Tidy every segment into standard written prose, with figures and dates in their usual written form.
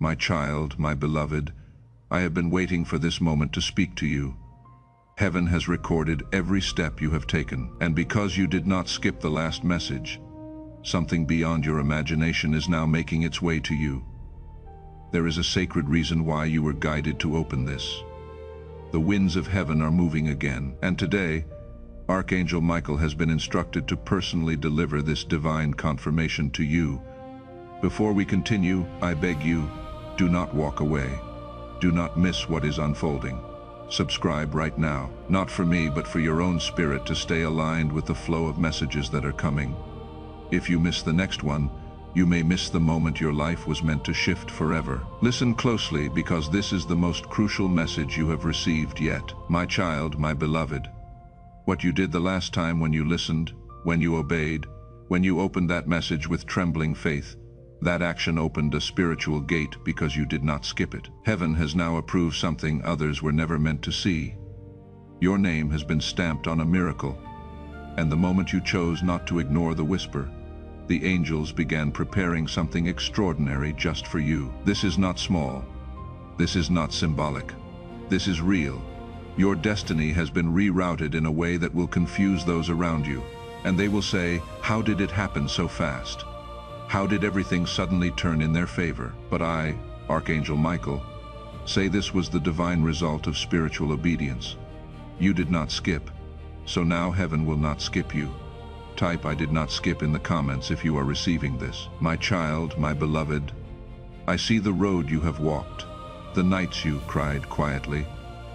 My child, my beloved, I have been waiting for this moment to speak to you. Heaven has recorded every step you have taken, and because you did not skip the last message, something beyond your imagination is now making its way to you. There is a sacred reason why you were guided to open this. The winds of heaven are moving again, and today, Archangel Michael has been instructed to personally deliver this divine confirmation to you. Before we continue, I beg you, do not walk away. Do not miss what is unfolding. Subscribe right now, not for me, but for your own spirit to stay aligned with the flow of messages that are coming. If you miss the next one, you may miss the moment your life was meant to shift forever. Listen closely, because this is the most crucial message you have received yet. My child, my beloved, what you did the last time when you listened, when you obeyed, when you opened that message with trembling faith, that action opened a spiritual gate because you did not skip it. Heaven has now approved something others were never meant to see. Your name has been stamped on a miracle, and the moment you chose not to ignore the whisper, the angels began preparing something extraordinary just for you. This is not small. This is not symbolic. This is real. Your destiny has been rerouted in a way that will confuse those around you, and they will say, "How did it happen so fast? How did everything suddenly turn in their favor?" But I, Archangel Michael, say this was the divine result of spiritual obedience. You did not skip, so now heaven will not skip you. Type "I did not skip" in the comments if you are receiving this. My child, my beloved, I see the road you have walked, the nights you cried quietly,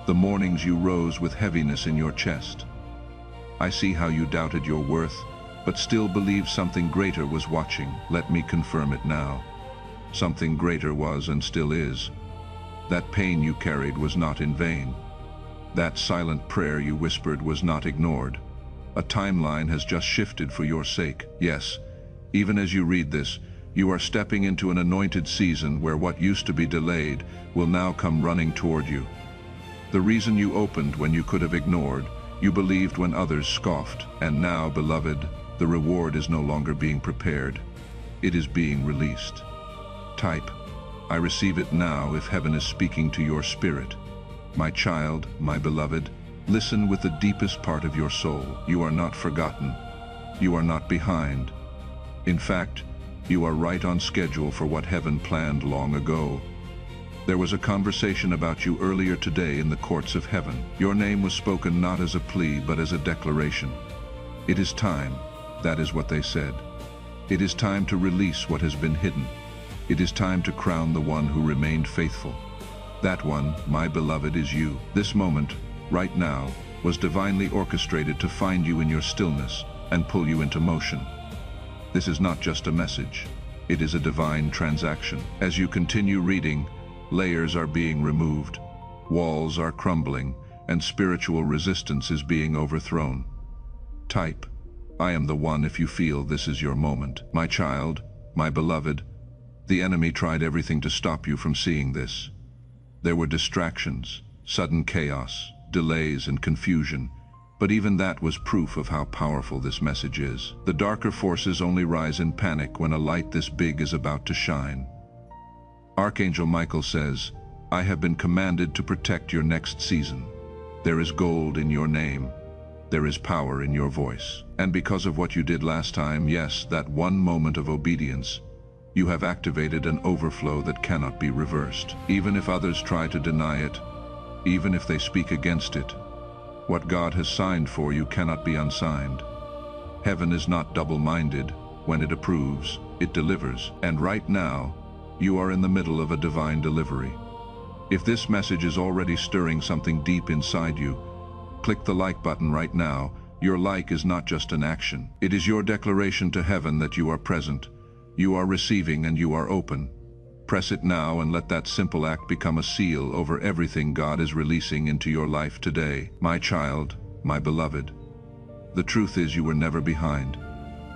the mornings you rose with heaviness in your chest. I see how you doubted your worth, but still believed something greater was watching. Let me confirm it now. Something greater was and still is. That pain you carried was not in vain. That silent prayer you whispered was not ignored. A timeline has just shifted for your sake. Yes, even as you read this, you are stepping into an anointed season where what used to be delayed will now come running toward you. The reason you opened when you could have ignored, you believed when others scoffed, and now, beloved, the reward is no longer being prepared. It is being released. Type, "I receive it now," if heaven is speaking to your spirit. My child, my beloved, listen with the deepest part of your soul. You are not forgotten. You are not behind. In fact, you are right on schedule for what heaven planned long ago. There was a conversation about you earlier today in the courts of heaven. Your name was spoken not as a plea, but as a declaration. It is time. That is what they said. It is time to release what has been hidden. It is time to crown the one who remained faithful. That one, my beloved, is you. This moment, right now, was divinely orchestrated to find you in your stillness and pull you into motion. This is not just a message. It is a divine transaction. As you continue reading, layers are being removed, walls are crumbling, and spiritual resistance is being overthrown. Type, "I am the one," if you feel this is your moment. My child, my beloved, the enemy tried everything to stop you from seeing this. There were distractions, sudden chaos, delays, and confusion, but even that was proof of how powerful this message is. The darker forces only rise in panic when a light this big is about to shine. Archangel Michael says, "I have been commanded to protect your next season. There is gold in your name. There is power in your voice. And because of what you did last time, yes, that one moment of obedience, you have activated an overflow that cannot be reversed. Even if others try to deny it, even if they speak against it, what God has signed for you cannot be unsigned. Heaven is not double-minded. When it approves, it delivers. And right now, you are in the middle of a divine delivery. If this message is already stirring something deep inside you, click the like button right now. Your like is not just an action. It is your declaration to heaven that you are present, you are receiving, and you are open. Press it now and let that simple act become a seal over everything God is releasing into your life today. My child, my beloved, the truth is you were never behind.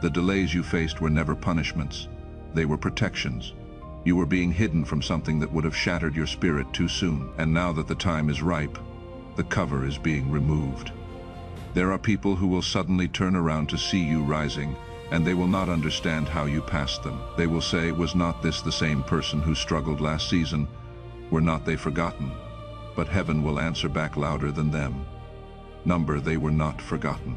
The delays you faced were never punishments. They were protections. You were being hidden from something that would have shattered your spirit too soon. And now that the time is ripe, the cover is being removed. There are people who will suddenly turn around to see you rising, and they will not understand how you passed them. They will say, was not this the same person who struggled last season? Were not they forgotten? But heaven will answer back louder than them. Number, they were not forgotten.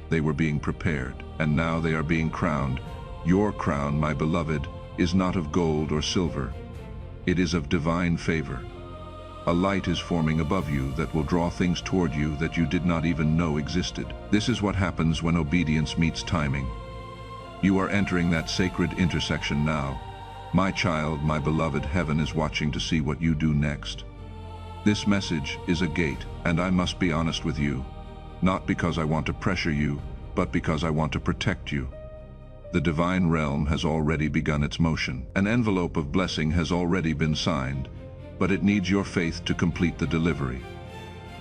They were being prepared, and now they are being crowned. Your crown, my beloved, is not of gold or silver. It is of divine favor. A light is forming above you that will draw things toward you that you did not even know existed. This is what happens when obedience meets timing. You are entering that sacred intersection now. My child, my beloved, heaven is watching to see what you do next. This message is a gate, and I must be honest with you, not because I want to pressure you, but because I want to protect you. The divine realm has already begun its motion. An envelope of blessing has already been signed, but it needs your faith to complete the delivery.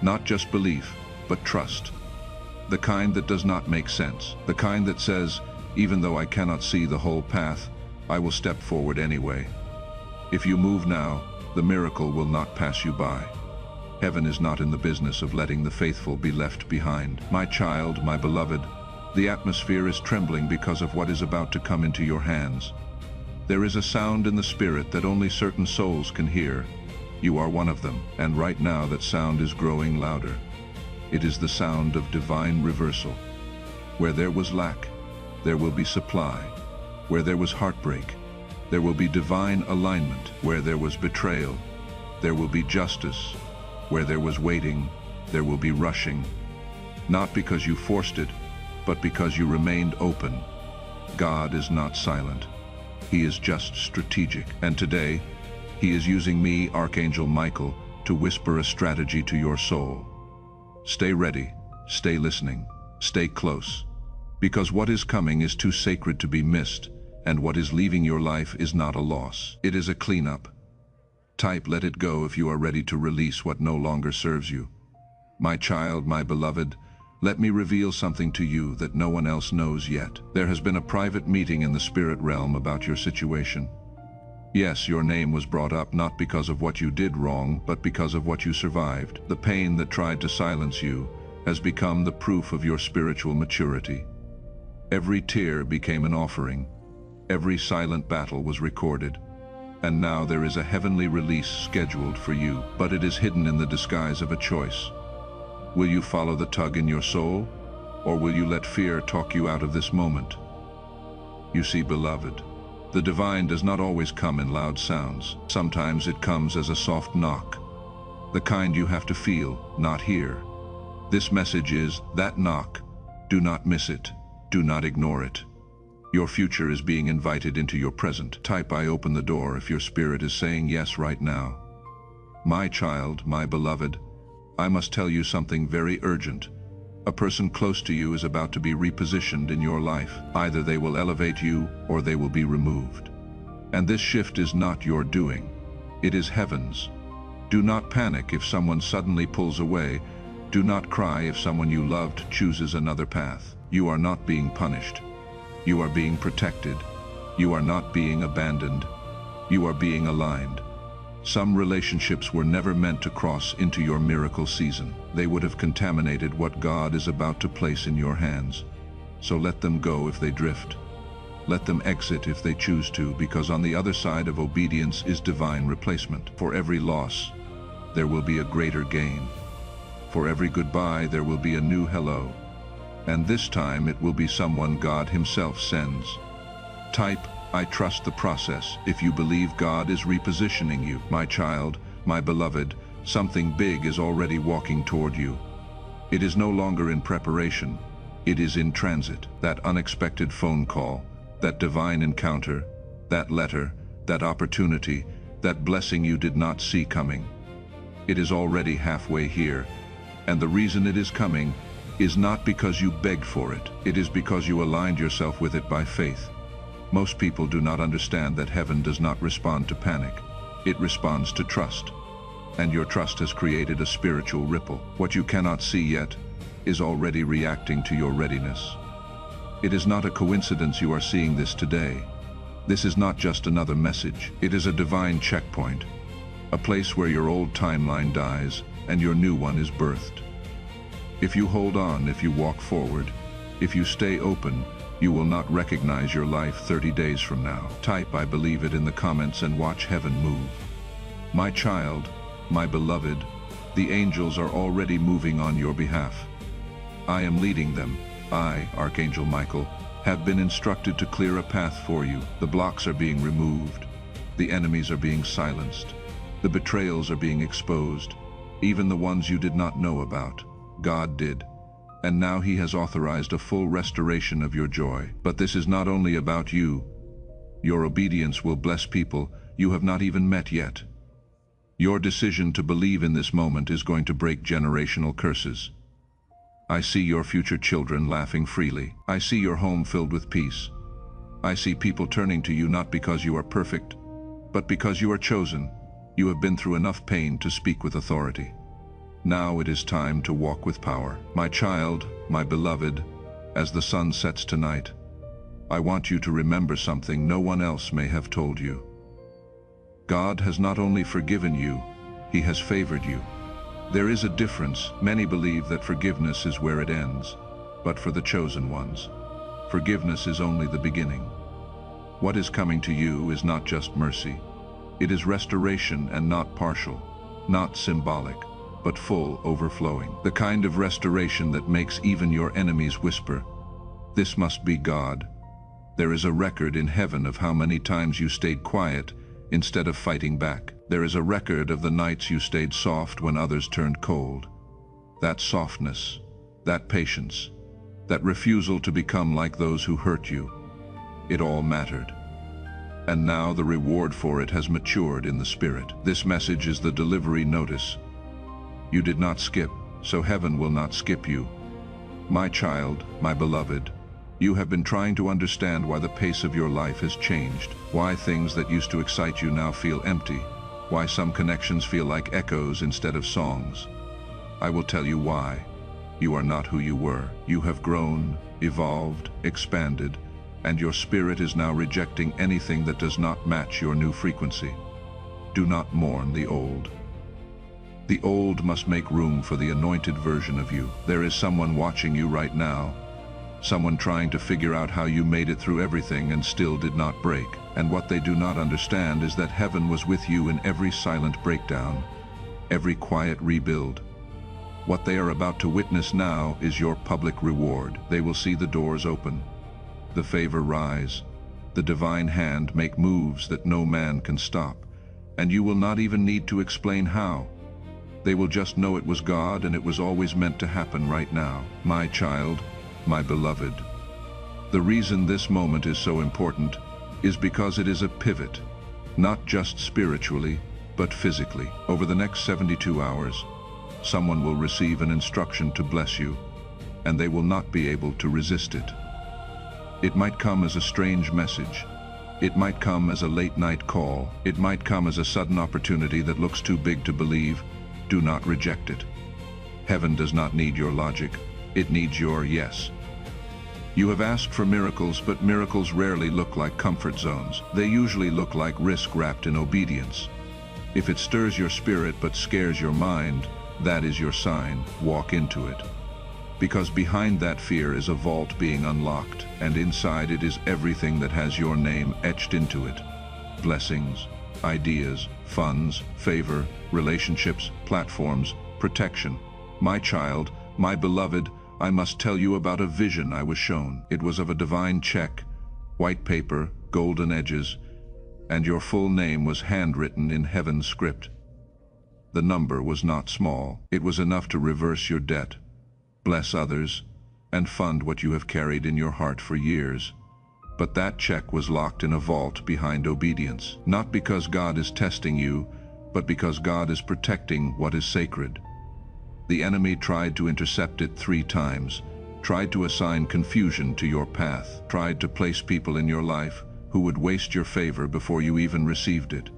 Not just belief, but trust. The kind that does not make sense. The kind that says, even though I cannot see the whole path, I will step forward anyway. If you move now, the miracle will not pass you by. Heaven is not in the business of letting the faithful be left behind. My child, my beloved, the atmosphere is trembling because of what is about to come into your hands. There is a sound in the spirit that only certain souls can hear. You are one of them, and right now that sound is growing louder. It is the sound of divine reversal. Where there was lack, there will be supply. Where there was heartbreak, there will be divine alignment. Where there was betrayal, there will be justice. Where there was waiting, there will be rushing. Not because you forced it, but because you remained open. God is not silent. He is just strategic. And today, He is using me, Archangel Michael, to whisper a strategy to your soul. Stay ready, stay listening, stay close. Because what is coming is too sacred to be missed, and what is leaving your life is not a loss. It is a cleanup. Type "let it go" if you are ready to release what no longer serves you. My child, my beloved, let me reveal something to you that no one else knows yet. There has been a private meeting in the spirit realm about your situation. Yes, your name was brought up not because of what you did wrong, but because of what you survived. The pain that tried to silence you has become the proof of your spiritual maturity. Every tear became an offering. Every silent battle was recorded. And now there is a heavenly release scheduled for you, but it is hidden in the disguise of a choice. Will you follow the tug in your soul, or will you let fear talk you out of this moment? You see, beloved, the divine does not always come in loud sounds. Sometimes it comes as a soft knock, the kind you have to feel, not hear. This message is that knock. Do not miss it. Do not ignore it. Your future is being invited into your present. Type "I open the door" if your spirit is saying yes right now. My child, my beloved, I must tell you something very urgent. A person close to you is about to be repositioned in your life. Either they will elevate you or they will be removed. And this shift is not your doing. It is heaven's. Do not panic if someone suddenly pulls away. Do not cry if someone you loved chooses another path. You are not being punished. You are being protected. You are not being abandoned. You are being aligned. Some relationships were never meant to cross into your miracle season. They would have contaminated what God is about to place in your hands. So let them go if they drift. Let them exit if they choose to, because on the other side of obedience is divine replacement. For every loss, there will be a greater gain. For every goodbye, there will be a new hello. And this time it will be someone God Himself sends. Type "I trust the process" if you believe God is repositioning you. My child, my beloved, something big is already walking toward you. It is no longer in preparation. It is in transit. That unexpected phone call, that divine encounter, that letter, that opportunity, that blessing you did not see coming. It is already halfway here, and the reason it is coming is not because you begged for it. It is because you aligned yourself with it by faith. Most people do not understand that heaven does not respond to panic. It responds to trust. And your trust has created a spiritual ripple. What you cannot see yet is already reacting to your readiness. It is not a coincidence you are seeing this today. This is not just another message. It is a divine checkpoint, a place where your old timeline dies and your new one is birthed. If you hold on, if you walk forward, if you stay open, You will not recognize your life 30 days from now. Type "I believe it" in the comments and watch heaven move. My child, my beloved, the angels are already moving on your behalf. I am leading them. I, Archangel Michael, have been instructed to clear a path for you. The blocks are being removed. The enemies are being silenced. The betrayals are being exposed. Even the ones you did not know about. God did. And now He has authorized a full restoration of your joy. But this is not only about you. Your obedience will bless people you have not even met yet. Your decision to believe in this moment is going to break generational curses. I see your future children laughing freely. I see your home filled with peace. I see people turning to you not because you are perfect, but because you are chosen. You have been through enough pain to speak with authority. Now it is time to walk with power. My child, my beloved, as the sun sets tonight, I want you to remember something no one else may have told you. God has not only forgiven you, He has favored you. There is a difference. Many believe that forgiveness is where it ends, but for the chosen ones, forgiveness is only the beginning. What is coming to you is not just mercy. It is restoration, and not partial, not symbolic, but full, overflowing. The kind of restoration that makes even your enemies whisper, "This must be God." There is a record in heaven of how many times you stayed quiet instead of fighting back. There is a record of the nights you stayed soft when others turned cold. That softness, that patience, that refusal to become like those who hurt you, it all mattered. And now the reward for it has matured in the Spirit. This message is the delivery notice. You did not skip, so heaven will not skip you. My child, my beloved, you have been trying to understand why the pace of your life has changed, why things that used to excite you now feel empty, why some connections feel like echoes instead of songs. I will tell you why. You are not who you were. You have grown, evolved, expanded, and your spirit is now rejecting anything that does not match your new frequency. Do not mourn the old. The old must make room for the anointed version of you. There is someone watching you right now, someone trying to figure out how you made it through everything and still did not break. And what they do not understand is that heaven was with you in every silent breakdown, every quiet rebuild. What they are about to witness now is your public reward. They will see the doors open, the favor rise, the divine hand make moves that no man can stop, and you will not even need to explain how. They will just know it was God, and it was always meant to happen right now. My child, my beloved, the reason this moment is so important is because it is a pivot, not just spiritually, but physically. Over the next 72 hours, someone will receive an instruction to bless you, and they will not be able to resist it. It might come as a strange message. It might come as a late-night call. It might come as a sudden opportunity that looks too big to believe. Do not reject it. Heaven does not need your logic. It needs your yes. You have asked for miracles, but miracles rarely look like comfort zones. They usually look like risk wrapped in obedience. If it stirs your spirit but scares your mind, that is your sign. Walk into it. Because behind that fear is a vault being unlocked, and inside it is everything that has your name etched into it. Blessings, ideas, funds, favor, relationships, platforms, protection. My child, my beloved, I must tell you about a vision I was shown. It was of a divine check, white paper, golden edges, and your full name was handwritten in heaven's script. The number was not small. It was enough to reverse your debt, bless others, and fund what you have carried in your heart for years. But that check was locked in a vault behind obedience, not because God is testing you, but because God is protecting what is sacred. The enemy tried to intercept it 3 times, tried to assign confusion to your path, tried to place people in your life who would waste your favor before you even received it.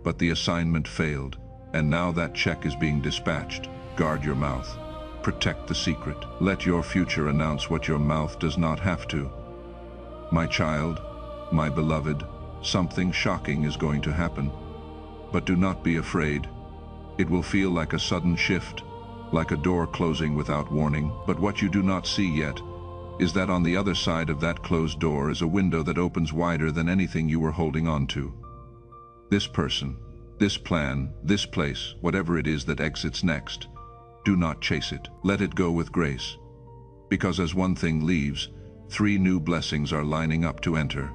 But the assignment failed, and now that check is being dispatched. Guard your mouth. Protect the secret. Let your future announce what your mouth does not have to. My child, my beloved, something shocking is going to happen. But do not be afraid. It will feel like a sudden shift, like a door closing without warning. But what you do not see yet is that on the other side of that closed door is a window that opens wider than anything you were holding on to. This person, this plan, this place, whatever it is that exits next, do not chase it. Let it go with grace. Because as one thing leaves, 3 new blessings are lining up to enter.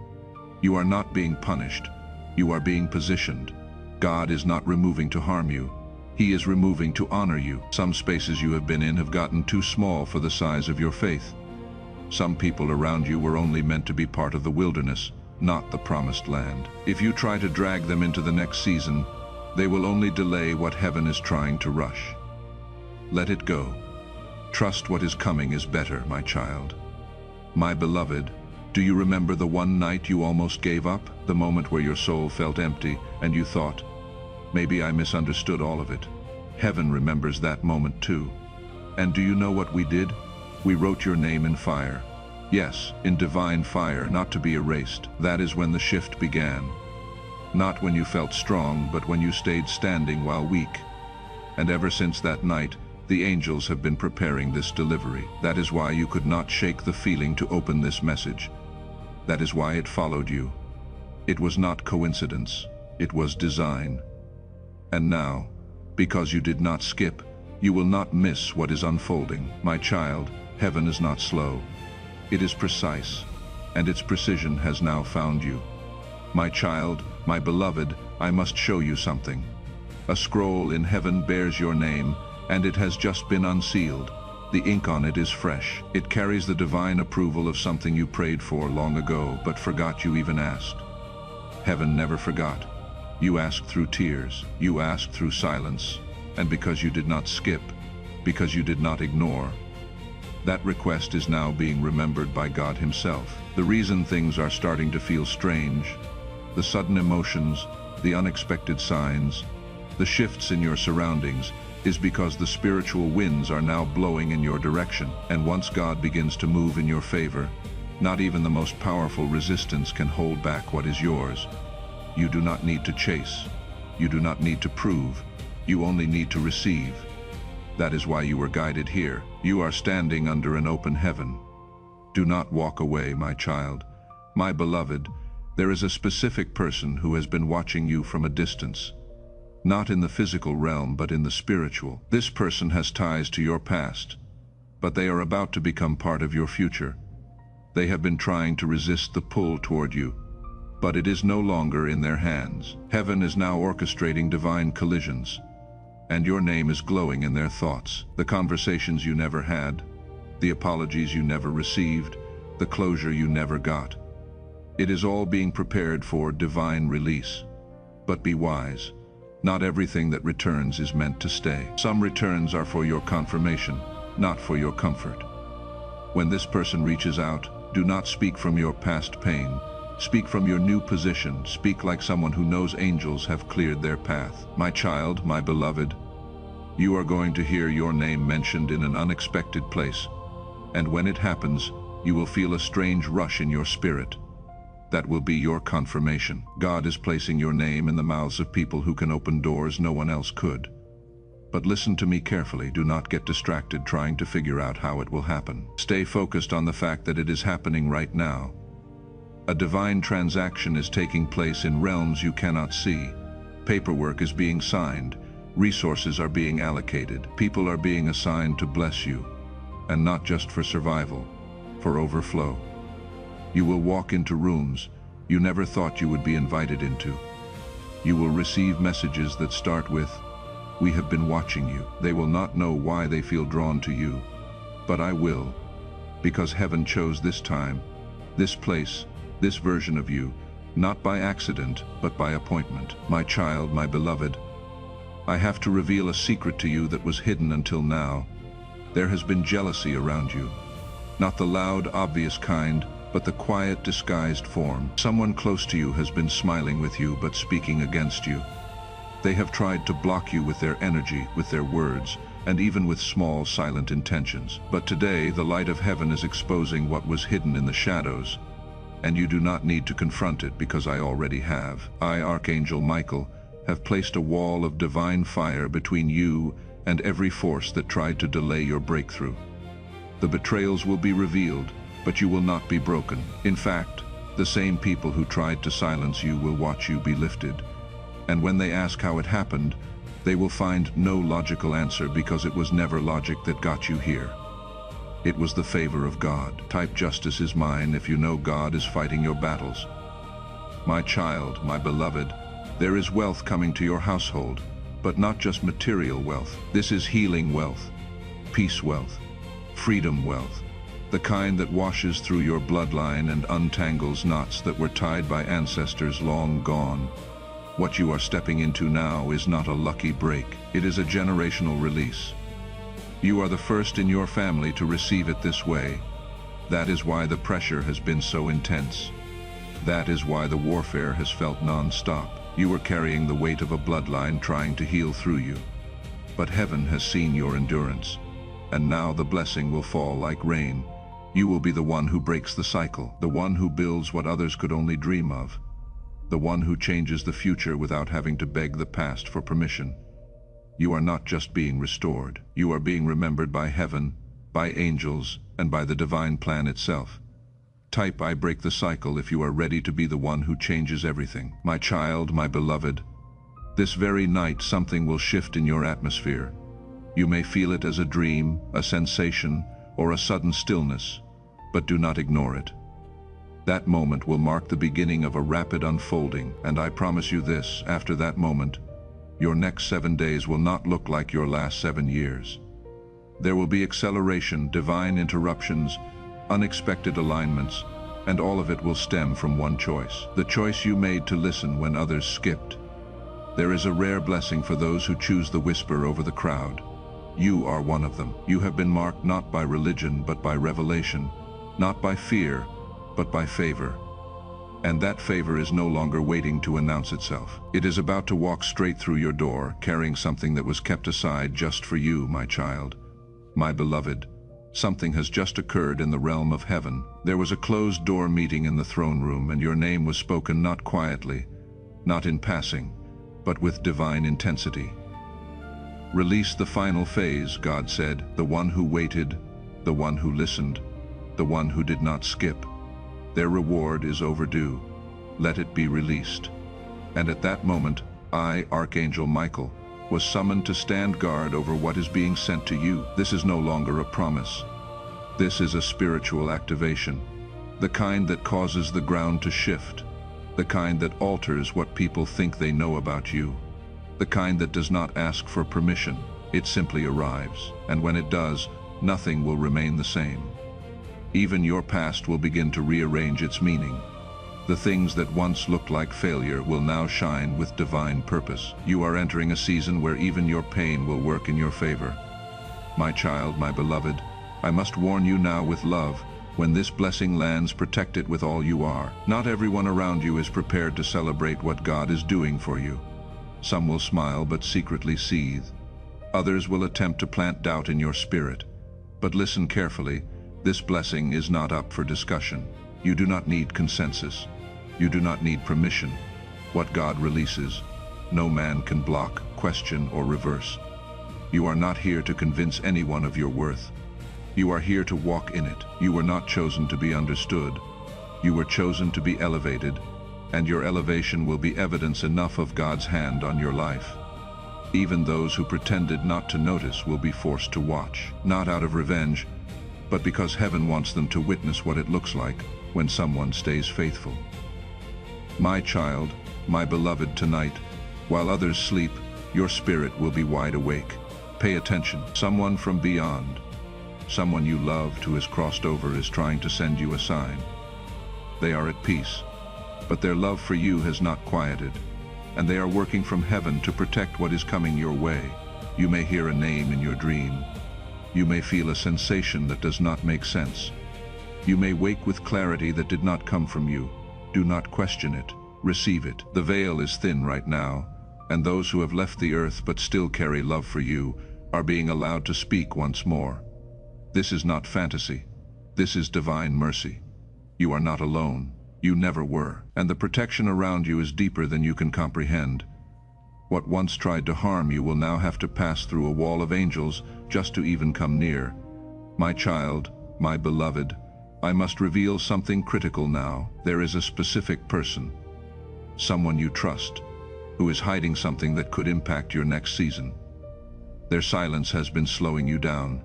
You are not being punished. You are being positioned. God is not removing to harm you. He is removing to honor you. Some spaces you have been in have gotten too small for the size of your faith. Some people around you were only meant to be part of the wilderness, not the promised land. If you try to drag them into the next season, they will only delay what heaven is trying to rush. Let it go. Trust what is coming is better, my child. My beloved, do you remember the one night you almost gave up? The moment where your soul felt empty and you thought, maybe I misunderstood all of it. Heaven remembers that moment too. And do you know what we did? We wrote your name in fire. Yes, in divine fire, not to be erased. That is when the shift began. Not when you felt strong, but when you stayed standing while weak. And ever since that night, the angels have been preparing this delivery. That is why you could not shake the feeling to open this message. That is why it followed you. It was not coincidence. It was design. And now, because you did not skip, you will not miss what is unfolding. My child, heaven is not slow. It is precise, and its precision has now found you. My child, my beloved, I must show you something. A scroll in heaven bears your name, and it has just been unsealed. The ink on it is fresh. It carries the divine approval of something you prayed for long ago, but forgot you even asked. Heaven never forgot. You asked through tears, you asked through silence, and because you did not skip, because you did not ignore, that request is now being remembered by God Himself. The reason things are starting to feel strange, the sudden emotions, the unexpected signs, the shifts in your surroundings, is because the spiritual winds are now blowing in your direction. And once God begins to move in your favor, not even the most powerful resistance can hold back what is yours. You do not need to chase. You do not need to prove. You only need to receive. That is why you were guided here. You are standing under an open heaven. Do not walk away, my child. My beloved, there is a specific person who has been watching you from a distance. Not in the physical realm, but in the spiritual. This person has ties to your past, but they are about to become part of your future. They have been trying to resist the pull toward you, but it is no longer in their hands. Heaven is now orchestrating divine collisions, and your name is glowing in their thoughts. The conversations you never had, the apologies you never received, the closure you never got. It is all being prepared for divine release. But be wise. Not everything that returns is meant to stay. Some returns are for your confirmation, not for your comfort. When this person reaches out, do not speak from your past pain. Speak from your new position. Speak like someone who knows angels have cleared their path. My child, my beloved, you are going to hear your name mentioned in an unexpected place. And when it happens, you will feel a strange rush in your spirit. That will be your confirmation. God is placing your name in the mouths of people who can open doors no one else could. But listen to me carefully. Do not get distracted trying to figure out how it will happen. Stay focused on the fact that it is happening right now. A divine transaction is taking place in realms you cannot see. Paperwork is being signed. Resources are being allocated. People are being assigned to bless you. And not just for survival, for overflow. You will walk into rooms you never thought you would be invited into. You will receive messages that start with, "We have been watching you." They will not know why they feel drawn to you, but I will, because heaven chose this time, this place, this version of you, not by accident, but by appointment. My child, my beloved, I have to reveal a secret to you that was hidden until now. There has been jealousy around you, not the loud, obvious kind, but the quiet, disguised form. Someone close to you has been smiling with you, but speaking against you. They have tried to block you with their energy, with their words, and even with small, silent intentions. But today, the light of heaven is exposing what was hidden in the shadows, and you do not need to confront it because I already have. I, Archangel Michael, have placed a wall of divine fire between you and every force that tried to delay your breakthrough. The betrayals will be revealed, but you will not be broken. In fact, the same people who tried to silence you will watch you be lifted. And when they ask how it happened, they will find no logical answer, because it was never logic that got you here. It was the favor of God. Type "Justice is mine" if you know God is fighting your battles. My child, my beloved, there is wealth coming to your household, but not just material wealth. This is healing wealth, peace wealth, freedom wealth, the kind that washes through your bloodline and untangles knots that were tied by ancestors long gone. What you are stepping into now is not a lucky break. It is a generational release. You are the first in your family to receive it this way. That is why the pressure has been so intense. That is why the warfare has felt non-stop. You are carrying the weight of a bloodline trying to heal through you. But heaven has seen your endurance, and now the blessing will fall like rain. You will be the one who breaks the cycle, the one who builds what others could only dream of, the one who changes the future without having to beg the past for permission. You are not just being restored. You are being remembered by heaven, by angels, and by the divine plan itself. Type "I break the cycle" if you are ready to be the one who changes everything. My child, my beloved, this very night something will shift in your atmosphere. You may feel it as a dream, a sensation, or a sudden stillness, but do not ignore it. That moment will mark the beginning of a rapid unfolding, and I promise you this: after that moment, your next 7 days will not look like your last 7 years. There will be acceleration, divine interruptions, unexpected alignments, and all of it will stem from one choice. The choice you made to listen when others skipped. There is a rare blessing for those who choose the whisper over the crowd. You are one of them. You have been marked not by religion, but by revelation, not by fear, but by favor. And that favor is no longer waiting to announce itself. It is about to walk straight through your door, carrying something that was kept aside just for you, my child. My beloved, something has just occurred in the realm of heaven. There was a closed-door meeting in the throne room, and your name was spoken not quietly, not in passing, but with divine intensity. Release the final phase, God said, the one who waited, the one who listened, the one who did not skip. Their reward is overdue. Let it be released. And at that moment, I, Archangel Michael, was summoned to stand guard over what is being sent to you. This is no longer a promise. This is a spiritual activation, the kind that causes the ground to shift, the kind that alters what people think they know about you, the kind that does not ask for permission. It simply arrives, and when it does, nothing will remain the same. Even your past will begin to rearrange its meaning. The things that once looked like failure will now shine with divine purpose. You are entering a season where even your pain will work in your favor. My child, my beloved, I must warn you now with love: when this blessing lands, protect it with all you are. Not everyone around you is prepared to celebrate what God is doing for you. Some will smile but secretly seethe. Others will attempt to plant doubt in your spirit. But listen carefully. This blessing is not up for discussion. You do not need consensus. You do not need permission. What God releases, no man can block, question, or reverse. You are not here to convince anyone of your worth. You are here to walk in it. You were not chosen to be understood. You were chosen to be elevated, and your elevation will be evidence enough of God's hand on your life. Even those who pretended not to notice will be forced to watch, not out of revenge, but because heaven wants them to witness what it looks like when someone stays faithful. My child, my beloved, tonight, while others sleep, your spirit will be wide awake. Pay attention. Someone from beyond, someone you loved who has crossed over, is trying to send you a sign. They are at peace, but their love for you has not quieted, and they are working from heaven to protect what is coming your way. You may hear a name in your dream. You may feel a sensation that does not make sense. You may wake with clarity that did not come from you. Do not question it. Receive it. The veil is thin right now, and those who have left the earth but still carry love for you are being allowed to speak once more. This is not fantasy. This is divine mercy. You are not alone. You never were. And the protection around you is deeper than you can comprehend. What once tried to harm you will now have to pass through a wall of angels just to even come near. My child, my beloved, I must reveal something critical now. There is a specific person, someone you trust, who is hiding something that could impact your next season. Their silence has been slowing you down,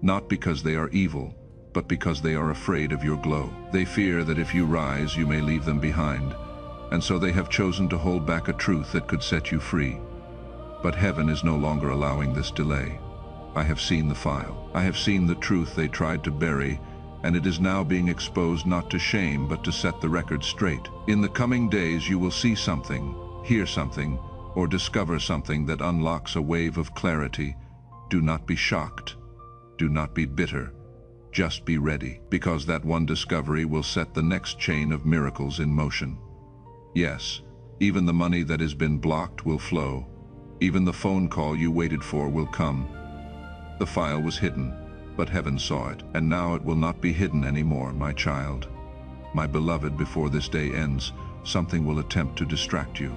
not because they are evil, but because they are afraid of your glow. They fear that if you rise, you may leave them behind, and so they have chosen to hold back a truth that could set you free. But heaven is no longer allowing this delay. I have seen the file. I have seen the truth they tried to bury, and it is now being exposed not to shame, but to set the record straight. In the coming days, you will see something, hear something, or discover something that unlocks a wave of clarity. Do not be shocked. Do not be bitter. Just be ready, because that one discovery will set the next chain of miracles in motion. Yes, even the money that has been blocked will flow. Even the phone call you waited for will come. The file was hidden, but heaven saw it, and now it will not be hidden anymore, my child. My beloved, before this day ends, something will attempt to distract you.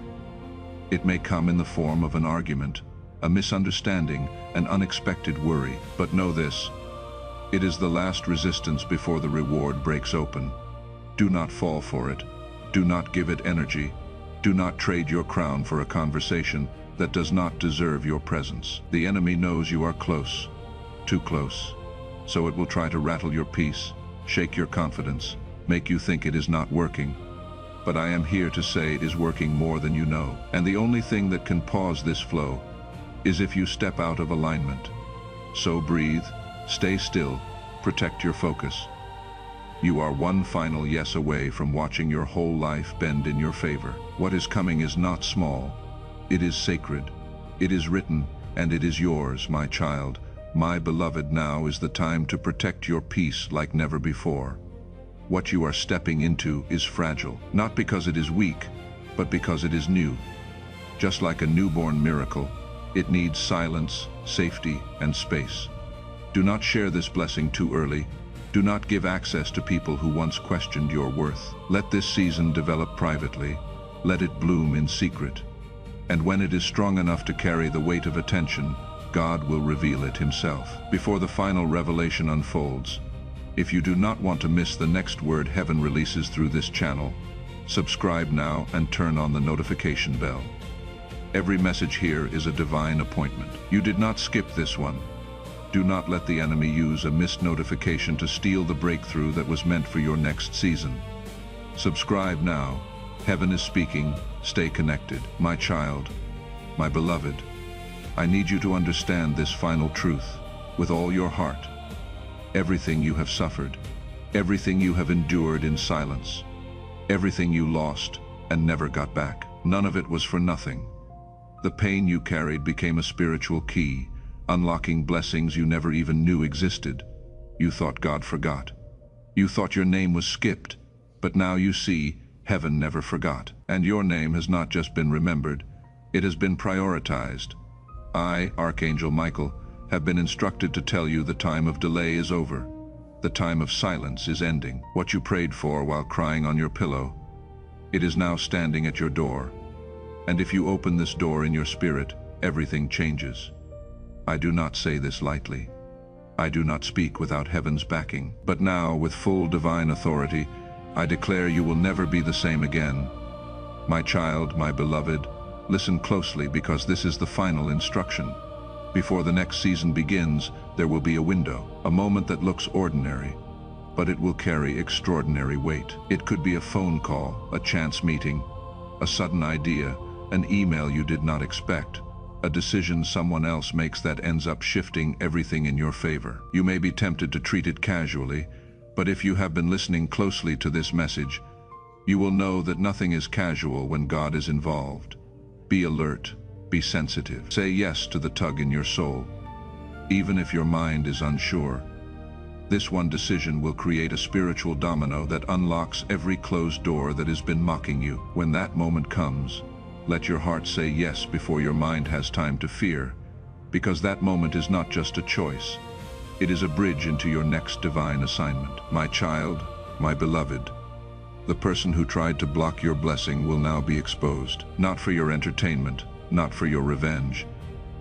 It may come in the form of an argument, a misunderstanding, an unexpected worry, but know this: it is the last resistance before the reward breaks open. Do not fall for it. Do not give it energy. Do not trade your crown for a conversation that does not deserve your presence. The enemy knows you are close, too close. So it will try to rattle your peace, shake your confidence, make you think it is not working. But I am here to say it is working more than you know. And the only thing that can pause this flow is if you step out of alignment. So breathe, stay still, protect your focus. You are one final yes away from watching your whole life bend in your favor. What is coming is not small. It is sacred. It is written, and it is yours, my child. My beloved, now is the time to protect your peace like never before. What you are stepping into is fragile, not because it is weak, but because it is new. Just like a newborn miracle, it needs silence, safety, and space. Do not share this blessing too early. Do not give access to people who once questioned your worth. Let this season develop privately. Let it bloom in secret. And when it is strong enough to carry the weight of attention, God will reveal it himself. Before the final revelation unfolds, if you do not want to miss the next word heaven releases through this channel, subscribe now and turn on the notification bell. Every message here is a divine appointment. You did not skip this one. Do not let the enemy use a missed notification to steal the breakthrough that was meant for your next season. Subscribe now. Heaven is speaking. Stay connected. My child, my beloved, I need you to understand this final truth with all your heart. Everything you have suffered, everything you have endured in silence, everything you lost and never got back, none of it was for nothing. The pain you carried became a spiritual key, unlocking blessings you never even knew existed. You thought God forgot. You thought your name was skipped, but now you see heaven never forgot. And your name has not just been remembered, it has been prioritized. I, Archangel Michael, have been instructed to tell you the time of delay is over. The time of silence is ending. What you prayed for while crying on your pillow, it is now standing at your door. And if you open this door in your spirit, everything changes. I do not say this lightly. I do not speak without heaven's backing. But now, with full divine authority, I declare you will never be the same again. My child, my beloved, listen closely, because this is the final instruction. Before the next season begins, there will be a window, a moment that looks ordinary, but it will carry extraordinary weight. It could be a phone call, a chance meeting, a sudden idea, an email you did not expect, a decision someone else makes that ends up shifting everything in your favor. You may be tempted to treat it casually, but if you have been listening closely to this message, you will know that nothing is casual when God is involved. Be alert, be sensitive. Say yes to the tug in your soul, even if your mind is unsure. This one decision will create a spiritual domino that unlocks every closed door that has been mocking you. When that moment comes, let your heart say yes before your mind has time to fear, because that moment is not just a choice. It is a bridge into your next divine assignment. My child, my beloved, the person who tried to block your blessing will now be exposed, not for your entertainment, not for your revenge,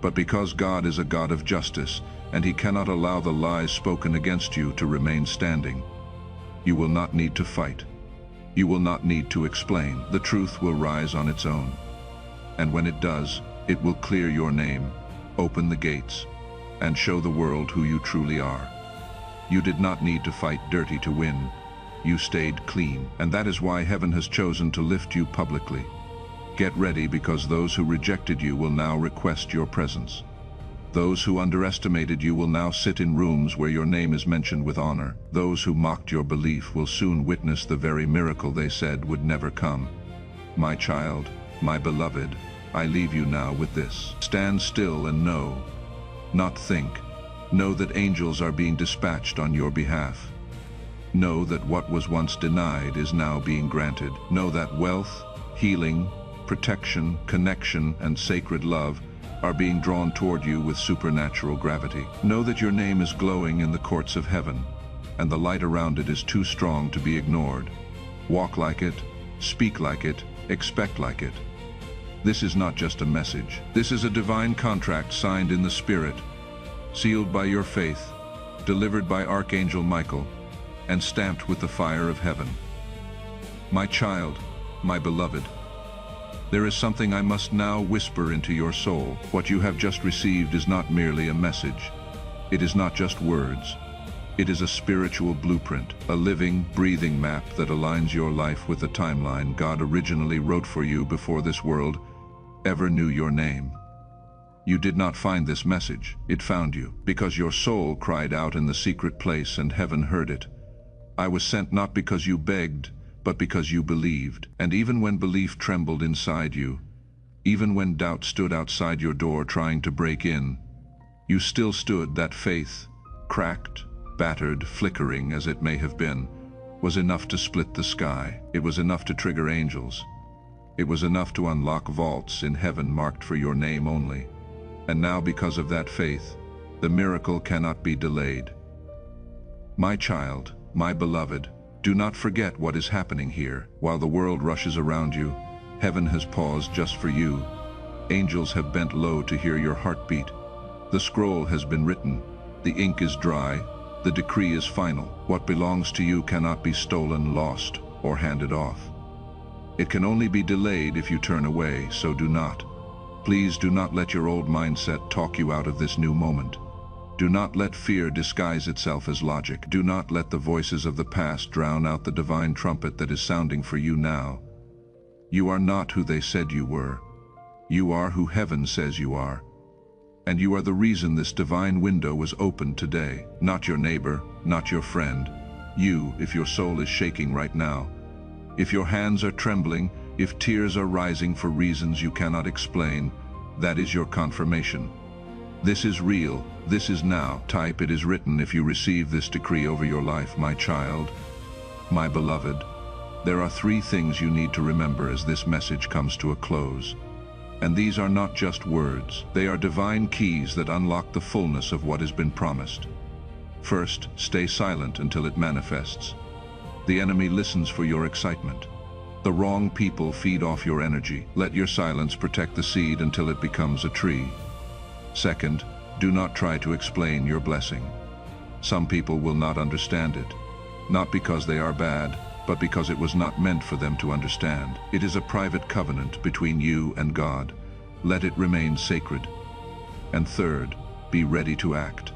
but because God is a God of justice, and he cannot allow the lies spoken against you to remain standing. You will not need to fight. You will not need to explain. The truth will rise on its own. And when it does, it will clear your name, open the gates, and show the world who you truly are. You did not need to fight dirty to win. You stayed clean, and that is why heaven has chosen to lift you publicly. Get ready, because those who rejected you will now request your presence. Those who underestimated you will now sit in rooms where your name is mentioned with honor. Those who mocked your belief will soon witness the very miracle they said would never come. My child, my beloved, I leave you now with this. Stand still and know, not think. Know that angels are being dispatched on your behalf. Know that what was once denied is now being granted. Know that wealth, healing, protection, connection, and sacred love are being drawn toward you with supernatural gravity. Know that your name is glowing in the courts of heaven, and the light around it is too strong to be ignored. Walk like it, speak like it, expect like it. This is not just a message. This is a divine contract signed in the Spirit, sealed by your faith, delivered by Archangel Michael, and stamped with the fire of heaven. My child, my beloved, there is something I must now whisper into your soul. What you have just received is not merely a message. It is not just words. It is a spiritual blueprint, a living, breathing map that aligns your life with the timeline God originally wrote for you before this world ever knew your name. You did not find this message. It found you, because your soul cried out in the secret place and heaven heard it. I was sent not because you begged, but because you believed. And even when belief trembled inside you, even when doubt stood outside your door trying to break in, you still stood. That faith, cracked, battered, flickering as it may have been, was enough to split the sky. It was enough to trigger angels. It was enough to unlock vaults in heaven marked for your name only. And now, because of that faith, the miracle cannot be delayed. My child, my beloved, do not forget what is happening here. While the world rushes around you, heaven has paused just for you. Angels have bent low to hear your heartbeat. The scroll has been written. The ink is dry. The decree is final. What belongs to you cannot be stolen, lost, or handed off. It can only be delayed if you turn away, so do not. Please do not let your old mindset talk you out of this new moment. Do not let fear disguise itself as logic. Do not let the voices of the past drown out the divine trumpet that is sounding for you now. You are not who they said you were. You are who heaven says you are. And you are the reason this divine window was opened today. Not your neighbor, not your friend. You, if your soul is shaking right now. If your hands are trembling, if tears are rising for reasons you cannot explain, that is your confirmation. This is real. This is now. Type, "It is written," if you receive this decree over your life, my child, my beloved. There are 3 things you need to remember as this message comes to a close. And these are not just words. They are divine keys that unlock the fullness of what has been promised. First, stay silent until it manifests. The enemy listens for your excitement. The wrong people feed off your energy. Let your silence protect the seed until it becomes a tree. Second, do not try to explain your blessing. Some people will not understand it, not because they are bad, but because it was not meant for them to understand. It is a private covenant between you and God. Let it remain sacred. And third, be ready to act.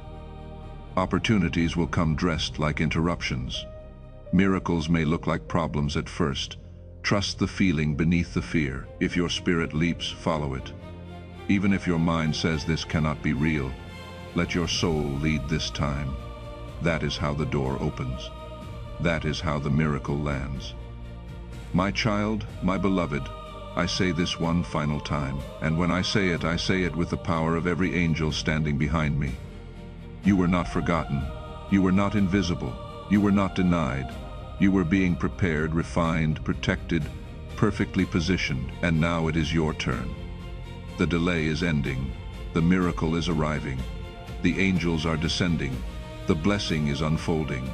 Opportunities will come dressed like interruptions. Miracles may look like problems at first. Trust the feeling beneath the fear. If your spirit leaps, follow it. Even if your mind says this cannot be real, let your soul lead this time. That is how the door opens. That is how the miracle lands. My child, my beloved, I say this one final time, and when I say it with the power of every angel standing behind me. You were not forgotten. You were not invisible. You were not denied. You were being prepared, refined, protected, perfectly positioned, and now it is your turn. The delay is ending. The miracle is arriving. The angels are descending. The blessing is unfolding.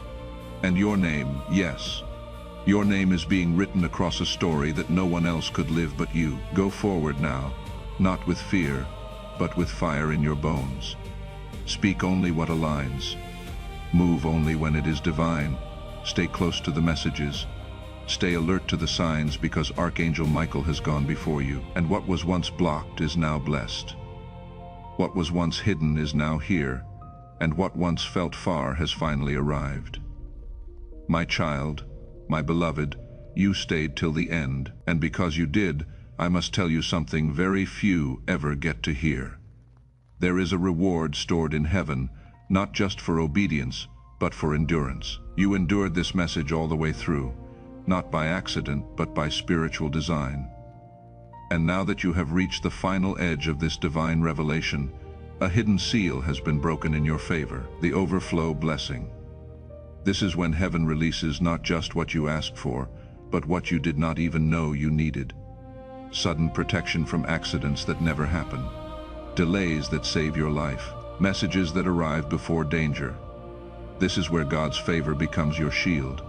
And your name, yes, your name is being written across a story that no one else could live but you. Go forward now, not with fear, but with fire in your bones. Speak only what aligns. Move only when it is divine. Stay close to the messages. Stay alert to the signs, because Archangel Michael has gone before you, and what was once blocked is now blessed. What was once hidden is now here, and what once felt far has finally arrived. My child, my beloved, you stayed till the end, and because you did, I must tell you something very few ever get to hear. There is a reward stored in heaven, not just for obedience, but for endurance. You endured this message all the way through, not by accident, but by spiritual design. And now that you have reached the final edge of this divine revelation, a hidden seal has been broken in your favor, the overflow blessing. This is when heaven releases not just what you asked for, but what you did not even know you needed. Sudden protection from accidents that never happen. Delays that save your life. Messages that arrive before danger. This is where God's favor becomes your shield.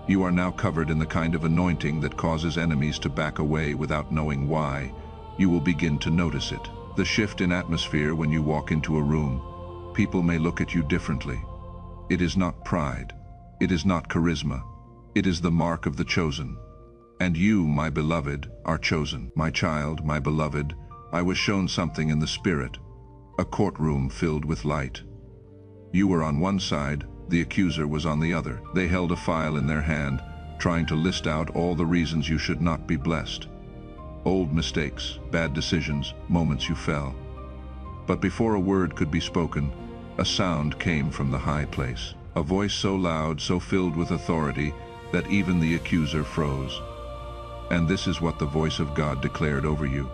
You are now covered in the kind of anointing that causes enemies to back away without knowing why. You will begin to notice it. The shift in atmosphere when you walk into a room. People may look at you differently. It is not pride. It is not charisma. It is the mark of the chosen. And you, my beloved, are chosen. My child, my beloved, I was shown something in the spirit, a courtroom filled with light. You were on one side, the accuser was on the other. They held a file in their hand, trying to list out all the reasons you should not be blessed. Old mistakes, bad decisions, moments you fell. But before a word could be spoken, a sound came from the high place. A voice so loud, so filled with authority, that even the accuser froze. And this is what the voice of God declared over you.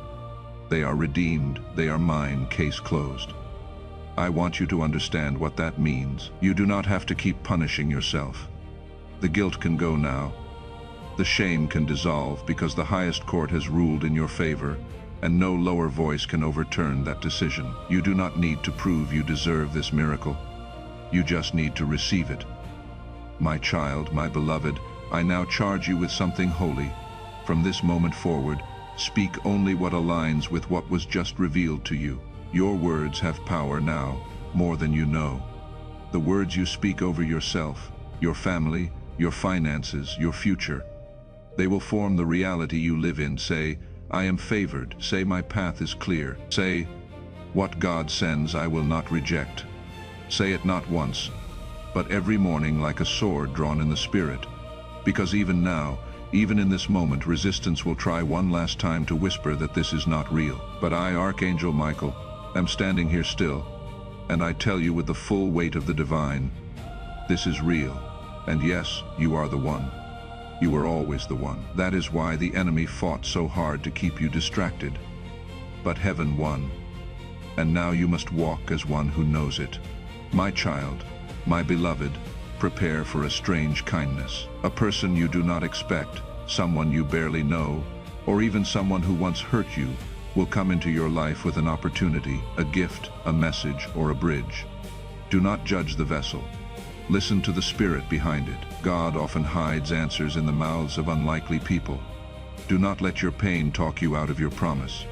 They are redeemed, they are mine, case closed. I want you to understand what that means. You do not have to keep punishing yourself. The guilt can go now. The shame can dissolve, because the highest court has ruled in your favor, and no lower voice can overturn that decision. You do not need to prove you deserve this miracle. You just need to receive it. My child, my beloved, I now charge you with something holy. From this moment forward, speak only what aligns with what was just revealed to you. Your words have power now, more than you know. The words you speak over yourself, your family, your finances, your future, they will form the reality you live in. Say, I am favored. Say, my path is clear. Say, what God sends I will not reject. Say it not once, but every morning like a sword drawn in the spirit. Because even now, even in this moment, resistance will try one last time to whisper that this is not real. But I, Archangel Michael, am standing here still, and I tell you with the full weight of the divine, this is real. And yes, you are the one. You were always the one. That is why the enemy fought so hard to keep you distracted. But heaven won. And now you must walk as one who knows it. My child, my beloved, prepare for a strange kindness. A person you do not expect, someone you barely know, or even someone who once hurt you, will come into your life with an opportunity, a gift, a message, or a bridge. Do not judge the vessel. Listen to the spirit behind it. God often hides answers in the mouths of unlikely people. Do not let your pain talk you out of your promise.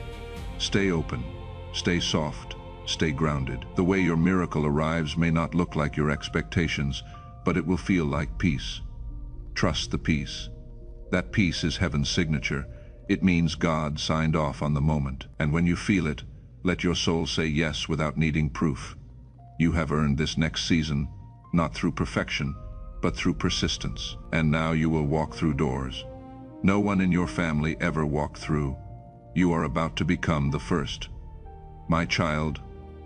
Stay open, stay soft, stay grounded. The way your miracle arrives may not look like your expectations, but it will feel like peace. Trust the peace. That peace is heaven's signature. It means God signed off on the moment. And when you feel it, let your soul say yes without needing proof. You have earned this next season, not through perfection, but through persistence. And now you will walk through doors no one in your family ever walked through. You are about to become the first. My child,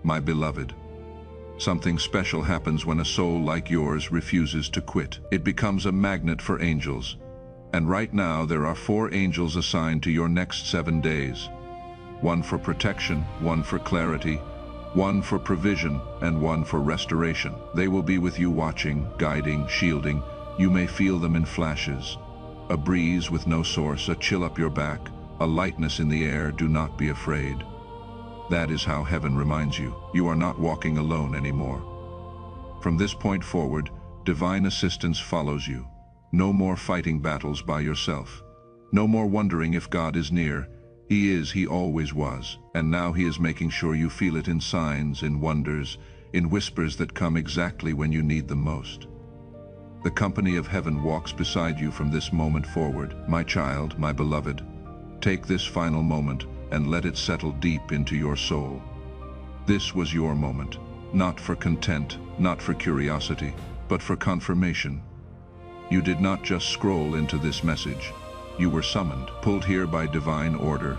my beloved. Something special happens when a soul like yours refuses to quit. It becomes a magnet for angels. And right now there are 4 angels assigned to your next 7 days. 1 for protection, 1 for clarity, 1 for provision, and 1 for restoration. They will be with you watching, guiding, shielding. You may feel them in flashes. A breeze with no source, a chill up your back, a lightness in the air. Do not be afraid. That is how heaven reminds you. You are not walking alone anymore. From this point forward, divine assistance follows you. No more fighting battles by yourself. No more wondering if God is near. He is, he always was. And now he is making sure you feel it in signs, in wonders, in whispers that come exactly when you need them most. The company of heaven walks beside you from this moment forward. My child, my beloved, take this final moment and let it settle deep into your soul. This was your moment, not for content, not for curiosity, but for confirmation. You did not just scroll into this message. You were summoned, pulled here by divine order.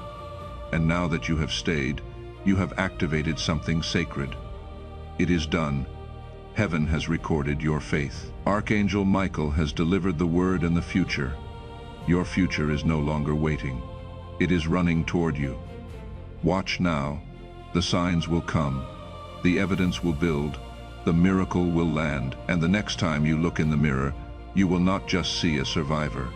And now that you have stayed, you have activated something sacred. It is done. Heaven has recorded your faith. Archangel Michael has delivered the word and the future. Your future is no longer waiting. It is running toward you. Watch now. The signs will come. The evidence will build. The miracle will land. And the next time you look in the mirror, you will not just see a survivor.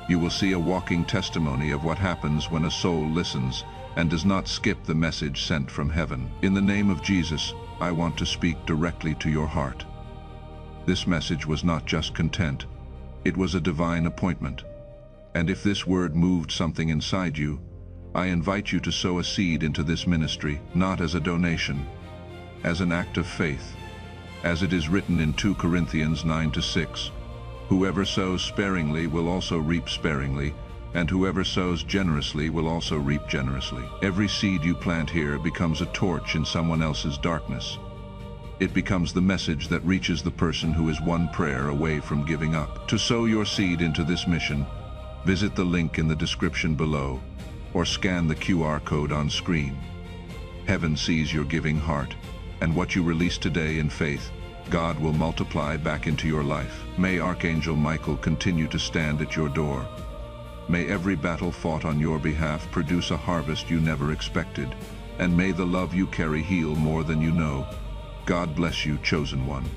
You will see a walking testimony of what happens when a soul listens and does not skip the message sent from heaven. In the name of Jesus, I want to speak directly to your heart. This message was not just content. It was a divine appointment. And if this word moved something inside you, I invite you to sow a seed into this ministry, not as a donation, as an act of faith. As it is written in 2 Corinthians 9-6, whoever sows sparingly will also reap sparingly, and whoever sows generously will also reap generously. Every seed you plant here becomes a torch in someone else's darkness. It becomes the message that reaches the person who is one prayer away from giving up. To sow your seed into this mission, visit the link in the description below, or scan the QR code on screen. Heaven sees your giving heart, and what you release today in faith, God will multiply back into your life. May Archangel Michael continue to stand at your door. May every battle fought on your behalf produce a harvest you never expected, and may the love you carry heal more than you know. God bless you, chosen one.